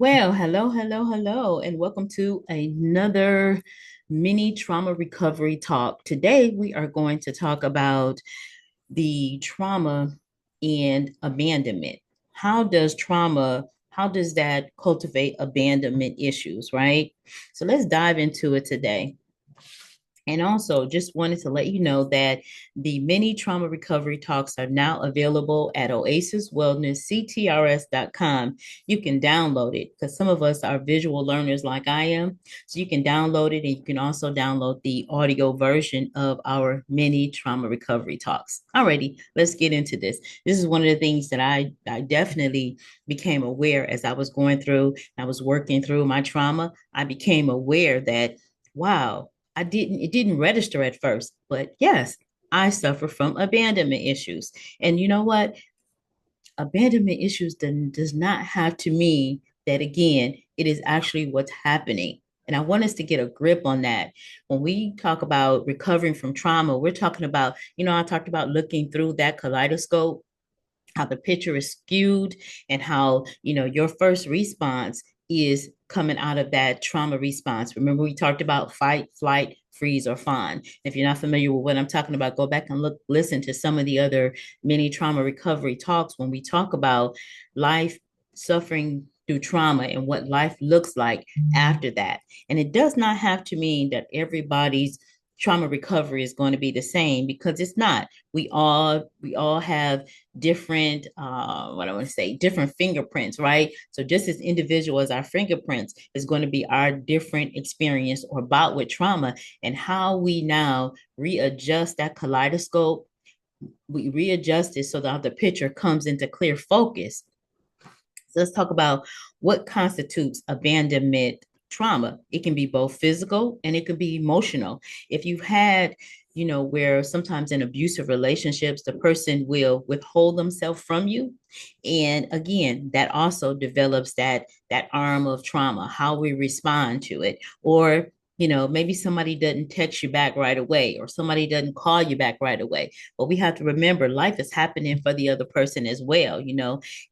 Well, hello, and welcome to another mini trauma recovery talk. Today, we are going to talk about the trauma and abandonment. How does that cultivate abandonment issues, right? So let's dive into it today. And also, just wanted to let you know that the mini trauma recovery talks are now available at oasiswellnesscenters.com. You can download it because some of us are visual learners like I am. So you can download it and you can also download the audio version of our mini trauma recovery talks. Alrighty, let's get into this. This is one of the things that I definitely became aware as I was going through, I was working through my trauma. I became aware that, wow, it didn't register at first, but yes, I suffer from abandonment issues. And you know what? Abandonment issues does not have to mean that, again, it is actually what's happening. And I want us to get a grip on that. When we talk about recovering from trauma, we're talking about, I talked about looking through that kaleidoscope, how the picture is skewed, and how your first response is coming out of that trauma response. Remember, we talked about fight, flight, freeze, or fawn. If you're not familiar with what I'm talking about, go back and listen to some of the other mini trauma recovery talks when we talk about life, suffering through trauma, and what life looks like after that. And it does not have to mean that everybody's trauma recovery is going to be the same, because it's not. We all have different what I want to say, different fingerprints, right? So just as individual as our fingerprints is going to be our different experience or bout with trauma, and how we now readjust that kaleidoscope. We readjust it so that the picture comes into clear focus. So let's talk about what constitutes abandonment trauma. It can be both physical and it can be emotional. If you've had, where sometimes in abusive relationships, the person will withhold themselves from you. And again, that also develops that arm of trauma, how we respond to it. Or maybe somebody doesn't text you back right away, or somebody doesn't call you back right away. But we have to remember life is happening for the other person as well.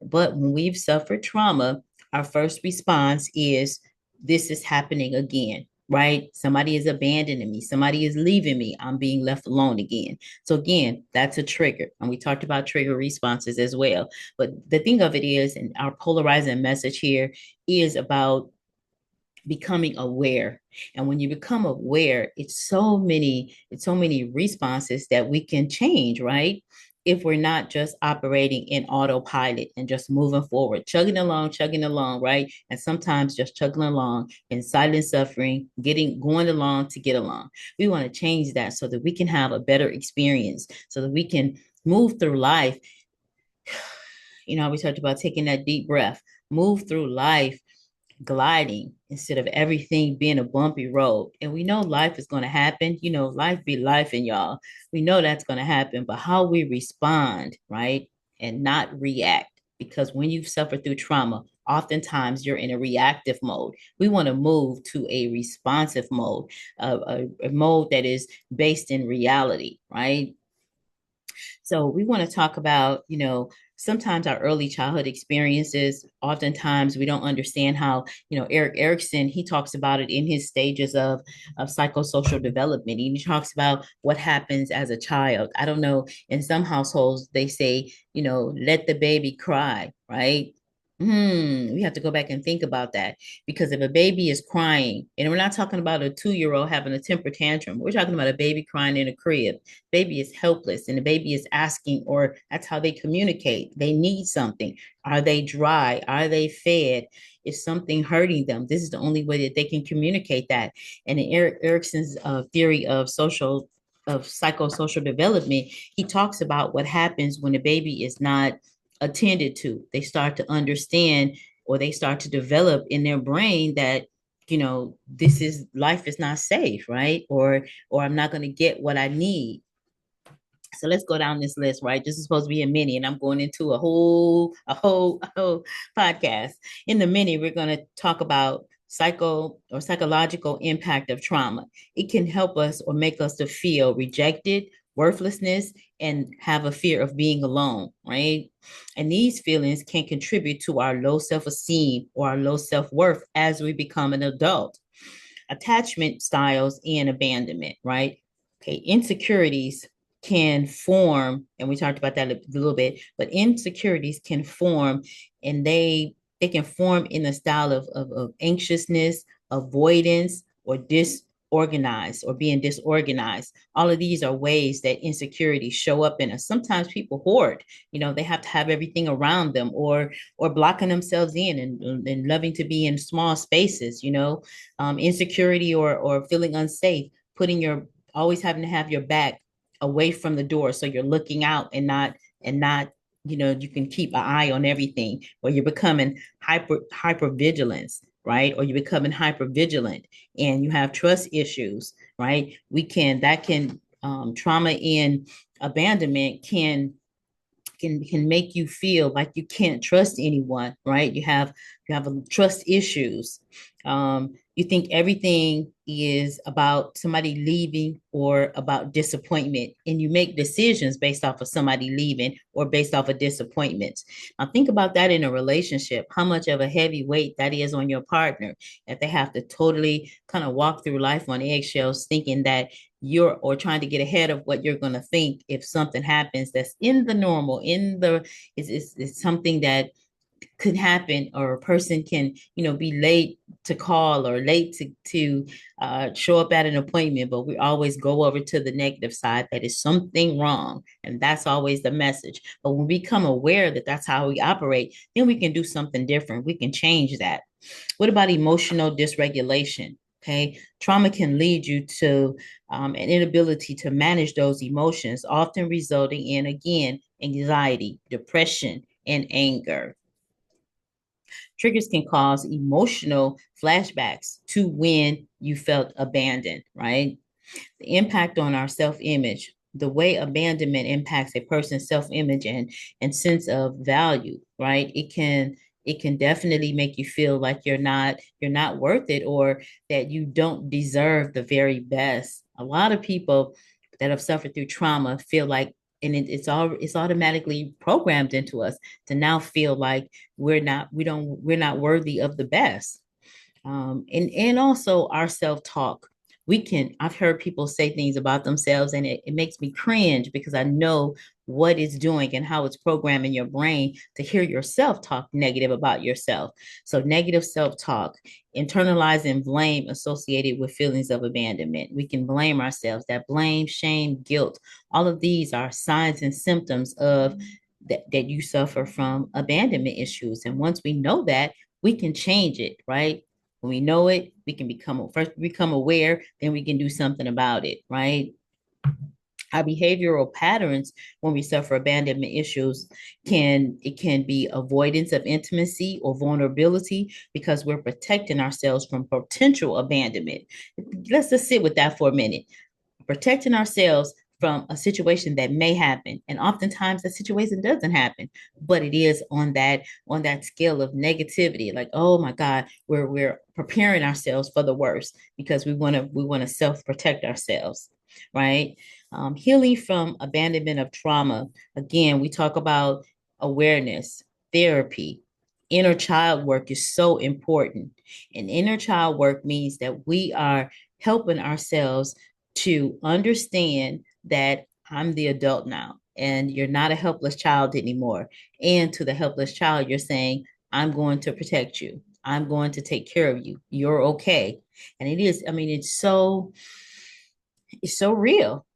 But when we've suffered trauma, our first response is, this is happening again, right? Somebody is abandoning me. Somebody is leaving me. I'm being left alone again. So again, that's a trigger. And we talked about trigger responses as well. But the thing of it is, and our polarizing message here is about becoming aware. And when you become aware, it's so many responses that we can change, right? If we're not just operating in autopilot and just moving forward, chugging along, right? And sometimes just chugging along in silent suffering, going along to get along. We want to change that so that we can have a better experience, so that we can move through life. We talked about taking that deep breath, move through life gliding instead of everything being a bumpy road. And we know life is going to happen. Life be life, and y'all. We know that's going to happen, but how we respond, right? And not react. Because when you've suffered through trauma, oftentimes you're in a reactive mode. We want to move to a responsive mode, a mode that is based in reality, right? So we want to talk about, sometimes our early childhood experiences. Oftentimes we don't understand how, Erickson, he talks about it in his stages of psychosocial development. He talks about what happens as a child. I don't know, in some households, they say, let the baby cry, right? We have to go back and think about that, because if a baby is crying, and we're not talking about a 2-year-old having a temper tantrum, we're talking about a baby crying in a crib. Baby is helpless, and the baby is asking, or that's how they communicate. They need something. Are they dry? Are they fed? Is something hurting them? This is the only way that they can communicate that. And in Erickson's theory of psychosocial development, he talks about what happens when a baby is not attended to. They start to understand, or they start to develop in their brain that, this is life is not safe, right? Or I'm not going to get what I need. So let's go down this list, right? This is supposed to be a mini, and I'm going into a whole podcast. In the mini, we're going to talk about psychological impact of trauma. It can help us or make us to feel rejected, worthlessness, and have a fear of being alone, right? And these feelings can contribute to our low self-esteem or our low self-worth as we become an adult. Attachment styles and abandonment, right? Okay, insecurities can form, and we talked about that a little bit, but insecurities can form, and they can form in the style of anxiousness, avoidance, or disorganized or being disorganized. All of these are ways that insecurities show up in us. Sometimes people hoard, they have to have everything around them, or blocking themselves in, and loving to be in small spaces, insecurity or feeling unsafe, putting your always having to have your back away from the door so you're looking out and not you can keep an eye on everything, or you're becoming hyper vigilance, right? Or you're becoming hyper vigilant and you have trust issues, right? Trauma and abandonment can make you feel like you can't trust anyone, right? You have trust issues. You think everything is about somebody leaving or about disappointment, and you make decisions based off of somebody leaving or based off of disappointments. Now think about that in a relationship, how much of a heavy weight that is on your partner, that they have to totally kind of walk through life on eggshells, thinking that or trying to get ahead of what you're going to think if something happens that's in the normal, is something that could happen, or a person can be late to call or late to show up at an appointment, but we always go over to the negative side, that is something wrong, and that's always the message. But when we become aware that that's how we operate, then we can do something different. We can change that. What about emotional dysregulation? Okay, trauma can lead you to an inability to manage those emotions, often resulting in, again, anxiety, depression, and anger. Triggers can cause emotional flashbacks to when you felt abandoned, right? The impact on our self-image, the way abandonment impacts a person's self-image and sense of value, right? It can definitely make you feel like you're not worth it, or that you don't deserve the very best. A lot of people that have suffered through trauma feel like, and it's automatically programmed into us to now feel like we're not worthy of the best. And also our self-talk. I've heard people say things about themselves, and it makes me cringe because I know what it's doing and how it's programming your brain to hear yourself talk negative about yourself. So negative self-talk, internalizing blame associated with feelings of abandonment. We can blame ourselves. That blame, shame, guilt, all of these are signs and symptoms of that you suffer from abandonment issues. And once we know that, we can change it, right? When we know it, we can become aware, then we can do something about it, right? Our behavioral patterns when we suffer abandonment issues can be avoidance of intimacy or vulnerability because we're protecting ourselves from potential abandonment. Let's just sit with that for a minute. Protecting ourselves from a situation that may happen, and oftentimes the situation doesn't happen, but it is on that scale of negativity, like, oh my god, we're preparing ourselves for the worst because we want to self protect ourselves, right? Healing from abandonment of trauma, again, we talk about awareness, therapy. Inner child work is so important, and inner child work means that we are helping ourselves to understand that I'm the adult now and you're not a helpless child anymore. And to the helpless child, you're saying, I'm going to protect you. I'm going to take care of you. You're okay. And it is, I mean, it's so real.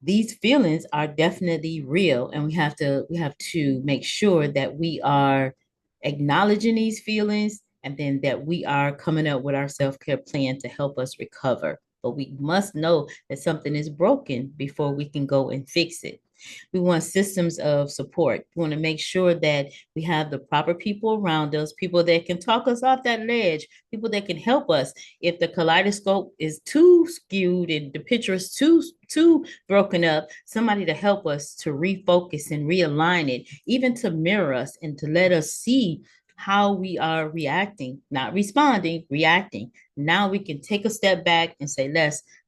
These feelings are definitely real, and we have to make sure that we are acknowledging these feelings, and then that we are coming up with our self-care plan to help us recover. But we must know that something is broken before we can go and fix it. We want systems of support. We want to make sure that we have the proper people around us, people that can talk us off that ledge, people that can help us if the kaleidoscope is too skewed and the picture is too broken up. Somebody to help us to refocus and realign it, even to mirror us and to let us see how we are reacting, not responding, reacting. Now we can take a step back and say,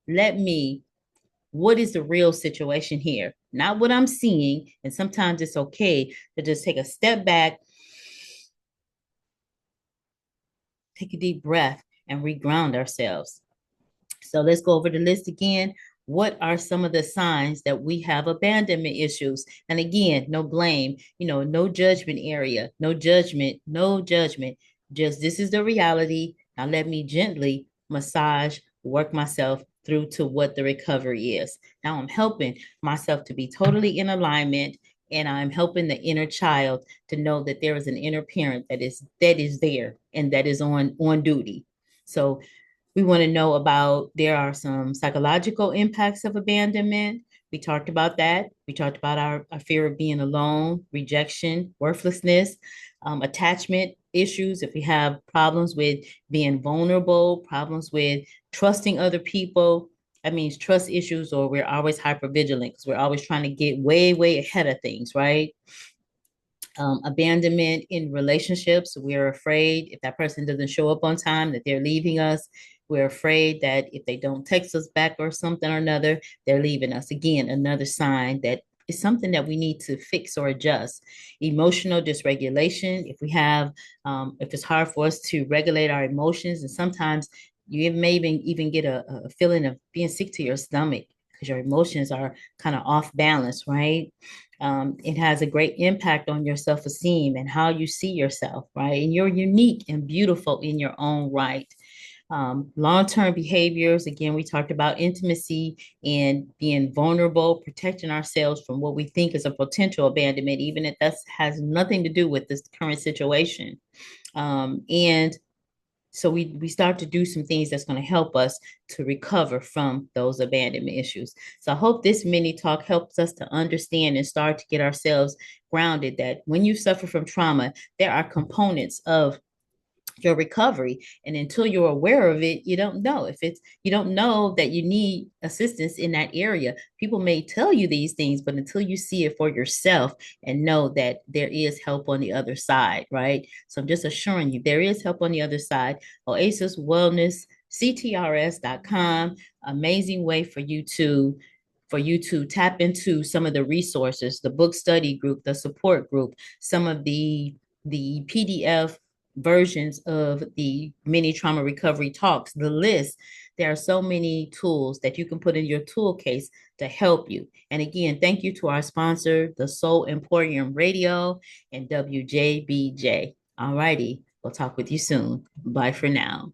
let me what is the real situation here? Not what I'm seeing. And sometimes it's okay to just take a step back, take a deep breath, and reground ourselves. So let's go over the list again. What are some of the signs that we have abandonment issues? And again, no blame, no judgment area, no judgment, no judgment. Just this is the reality. Now let me gently massage, work myself through to what the recovery is. Now I'm helping myself to be totally in alignment, and I'm helping the inner child to know that there is an inner parent that is there and that is on duty. So we want to know about there are some psychological impacts of abandonment. We talked about that. We talked about our fear of being alone, rejection, worthlessness, attachment issues. If we have problems with being vulnerable, problems with trusting other people, that means trust issues, or we're always hyper vigilant because we're always trying to get way, way ahead of things, right? Abandonment in relationships. We're afraid if that person doesn't show up on time that they're leaving us. We're afraid that if they don't text us back or something or another, they're leaving us. Again, another sign that it's something that we need to fix or adjust. Emotional dysregulation. If it's hard for us to regulate our emotions, and sometimes you may even get a feeling of being sick to your stomach because your emotions are kind of off balance, right? It has a great impact on your self-esteem and how you see yourself, right? And you're unique and beautiful in your own right. Long-term behaviors, again, we talked about intimacy and being vulnerable, protecting ourselves from what we think is a potential abandonment, even if that has nothing to do with this current situation. And so we start to do some things that's going to help us to recover from those abandonment issues. So I hope this mini talk helps us to understand and start to get ourselves grounded that when you suffer from trauma, there are components of your recovery, and until you're aware of it, you don't know if it's you don't know that you need assistance in that area. People may tell you these things, but until you see it for yourself and know that there is help on the other side, right? So I'm just assuring you there is help on the other side. oasiswellnesscenters.com, amazing way for you to tap into some of the resources, the book study group, the support group, some of the PDF versions of the mini trauma recovery talks, the list. There are so many tools that you can put in your tool case to help you. And again, thank you to our sponsor, the Soul Emporium Radio and WJBJ. All righty, we'll talk with you soon. Bye for now.